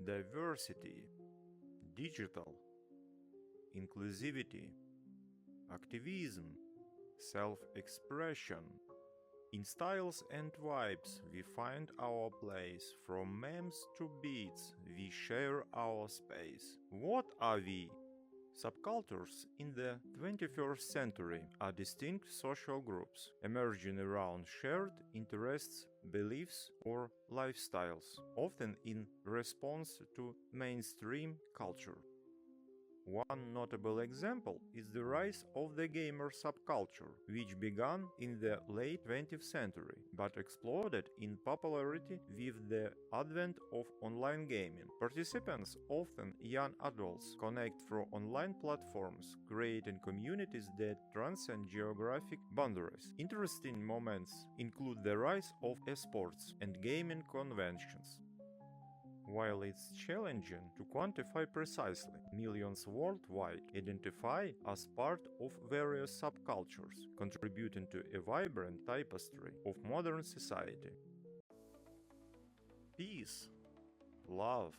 diversity, digital, inclusivity, activism, self-expression. In styles and vibes, we find our place. From memes to beats, we share our space. What are we? Subcultures in the 21st century are distinct social groups, emerging around shared interests, beliefs, or lifestyles, often in response to mainstream culture. One notable example is the rise of the gamer subculture, which began in the late 20th century, but exploded in popularity with the advent of online gaming. Participants, often young adults, connect through online platforms, creating communities that transcend geographic boundaries. Interesting moments include the rise of esports and gaming conventions. While it's challenging to quantify precisely, millions worldwide identify as part of various subcultures, contributing to a vibrant tapestry of modern society. Peace, love,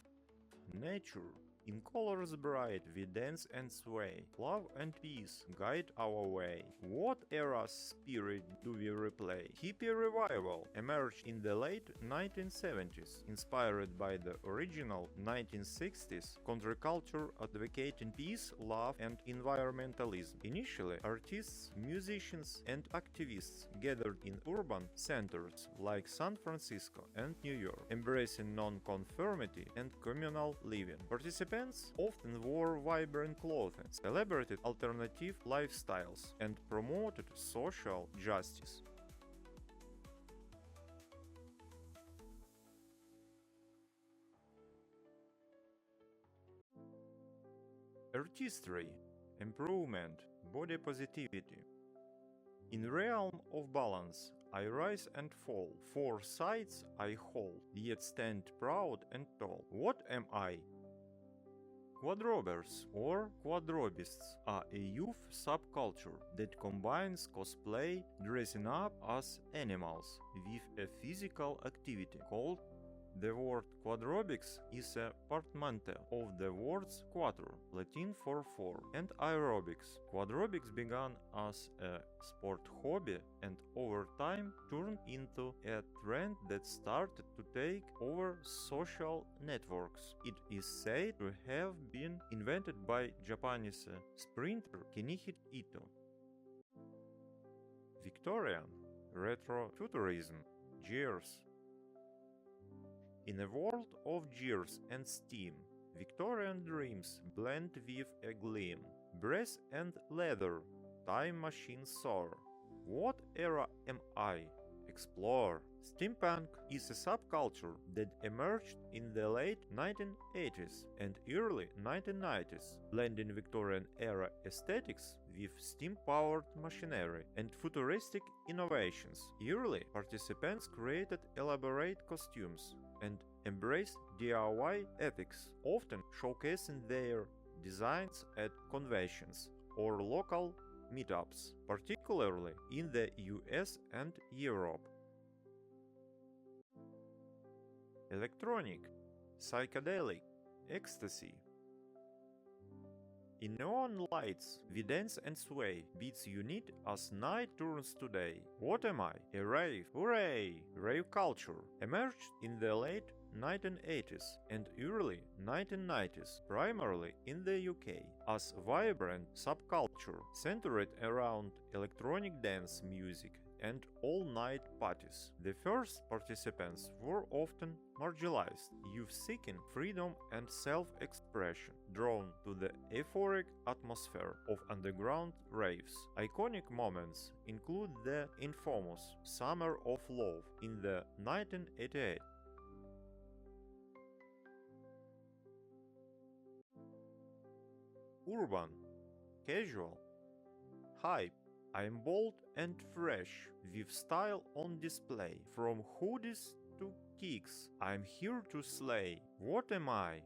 nature. In colors bright we dance and sway. Love and peace guide our way. What era's spirit do we replay? Hippie revival emerged in the late 1970s, inspired by the original 1960s counterculture advocating peace, love, and environmentalism. Initially, artists, musicians, and activists gathered in urban centers like San Francisco and New York, embracing non-conformity and communal living. Participants often wore vibrant clothing, celebrated alternative lifestyles, and promoted social justice. Artistry, improvement, body positivity. In realm of balance, I rise and fall. Four sides I hold, yet stand proud and tall. What am I? Quadrobbers or quadrobists are a youth subculture that combines cosplay, dressing up as animals, with a physical activity called. The word quadrobics is a portmanteau of the words quattro, Latin for four, and aerobics. Quadrobics began as a sport hobby and over time turned into a trend that started to take over social networks. It is said to have been invented by Japanese sprinter Kenichi Ito. Victorian, retrofuturism, gears. In a world of gears and steam, Victorian dreams blend with a gleam. Brass and leather, time machine soar. What era am I? Explore. Steampunk is a subculture that emerged in the late 1980s and early 1990s, blending Victorian-era aesthetics with steam-powered machinery and futuristic innovations. Early participants created elaborate costumes and embraced DIY ethics, often showcasing their designs at conventions or local meetups, particularly in the US and Europe. Electronic, psychedelic, ecstasy. In neon lights, we dance and sway, beats unite as night turns to day. What am I? A rave. Hooray! Rave culture emerged in the late 1980s and early 1990s, primarily in the UK, as vibrant subculture centered around electronic dance music and all-night parties. The first participants were often marginalized, youth seeking freedom and self-expression, drawn to the euphoric atmosphere of underground raves. Iconic moments include the infamous Summer of Love in the 1988. Urban, casual, hype. I'm bold and fresh, with style on display. From hoodies to kicks, I'm here to slay. What am I?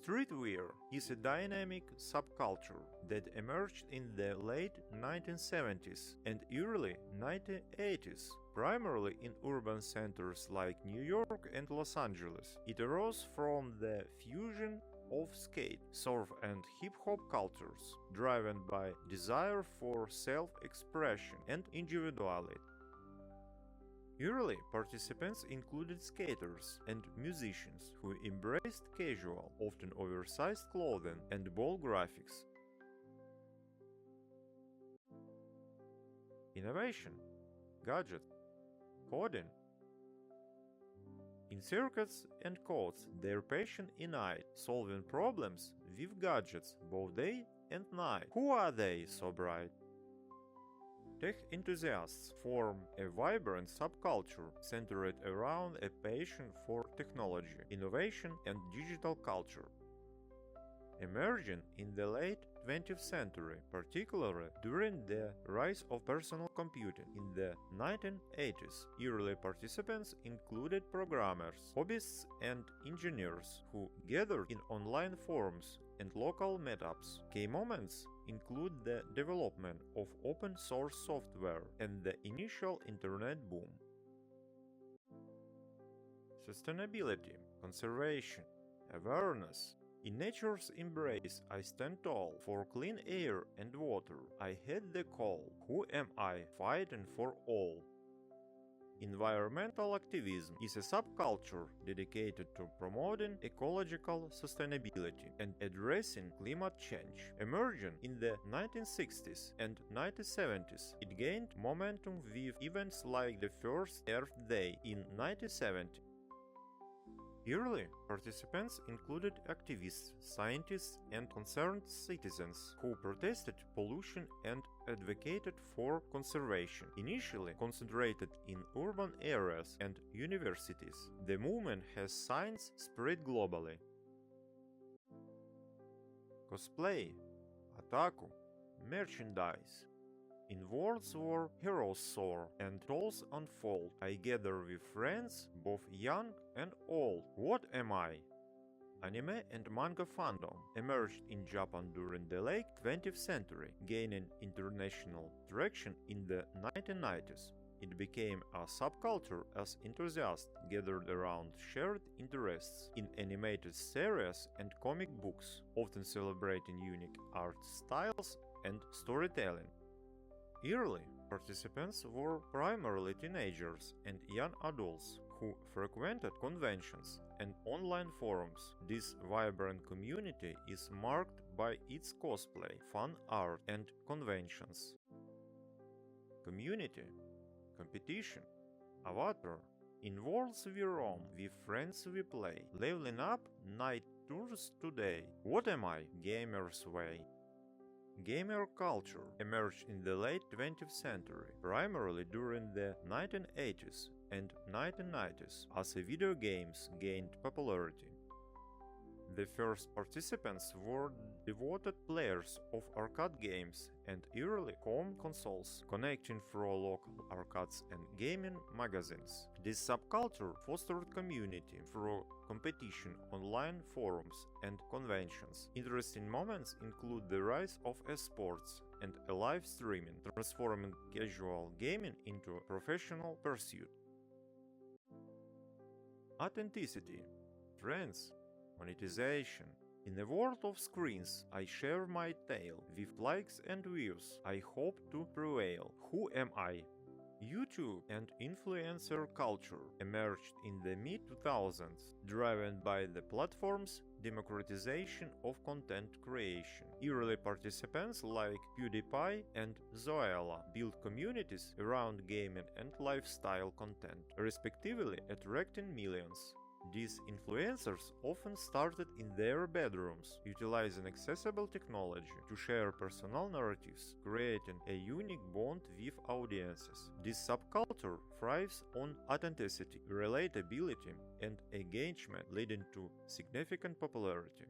Streetwear is a dynamic subculture that emerged in the late 1970s and early 1980s, primarily in urban centers like New York and Los Angeles. It arose from the fusion of skate, surf and hip-hop cultures, driven by desire for self-expression and individuality. Early participants included skaters and musicians who embraced casual, often oversized clothing and bold graphics. Innovation, gadgets, coding. In circuits and codes, their passion united, solving problems with gadgets both day and night. Who are they so bright? Tech enthusiasts form a vibrant subculture centered around a passion for technology, innovation, and digital culture. Emerging in the late 20th century, particularly during the rise of personal computing in the 1980s, early participants included programmers, hobbyists, and engineers who gathered in online forums and local meetups. Key moments include the development of open source software and the initial internet boom. Sustainability, conservation, awareness. In nature's embrace I stand tall, for clean air and water I heed the call. Who am I, fighting for all? Environmental activism is a subculture dedicated to promoting ecological sustainability and addressing climate change. Emerging in the 1960s and 1970s, it gained momentum with events like the first Earth Day in 1970. Early participants included activists, scientists, and concerned citizens who protested pollution and advocated for conservation. Initially concentrated in urban areas and universities, the movement has since spread globally. Cosplay, otaku, merchandise. In worlds where heroes soar and tales unfold, I gather with friends, both young and old. What am I? Anime and manga fandom emerged in Japan during the late 20th century, gaining international traction in the 1990s. It became a subculture as enthusiasts gathered around shared interests in animated series and comic books, often celebrating unique art styles and storytelling. Early participants were primarily teenagers and young adults who frequented conventions and online forums. This vibrant community is marked by its cosplay, fan art, and conventions. Community, competition, avatar. In worlds we roam, with friends we play, leveling up, night tours today. What am I? Gamer's way. Gamer culture emerged in the late 20th century, primarily during the 1980s and 1990s, as video games gained popularity. The first participants were devoted players of arcade games and early home consoles, connecting through local arcades and gaming magazines. This subculture fostered community through competition, online forums, and conventions. Interesting moments include the rise of esports and live streaming, transforming casual gaming into a professional pursuit. Authenticity, trends, monetization. In a world of screens, I share my tale. With likes and views, I hope to prevail. Who am I? YouTube and influencer culture emerged in the mid-2000s, driven by the platform's democratization of content creation. Early participants like PewDiePie and Zoella built communities around gaming and lifestyle content, respectively attracting millions. These influencers often started in their bedrooms, utilizing accessible technology to share personal narratives, creating a unique bond with audiences. This subculture thrives on authenticity, relatability, and engagement, leading to significant popularity.